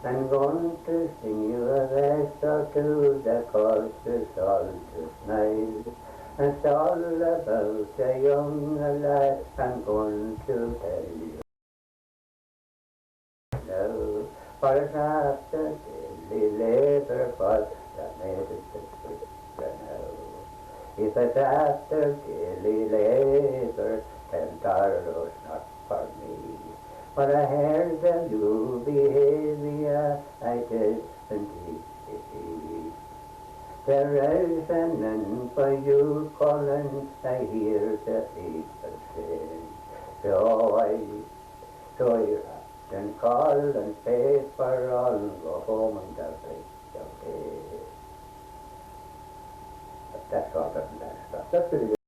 I'm going to sing you a verse or two that calls us all to smile. It's all about a young lad I'm going to tell you now. For it's after daily labour for that made it the quicker now. If it's after daily labour, then sorrow's not for me. For I heard the new behaviour I did indeed. There is an end for you calling, I hear the people say. So you can call and pay for all, go home and the break of day. But that's all that stuff. That's pretty good.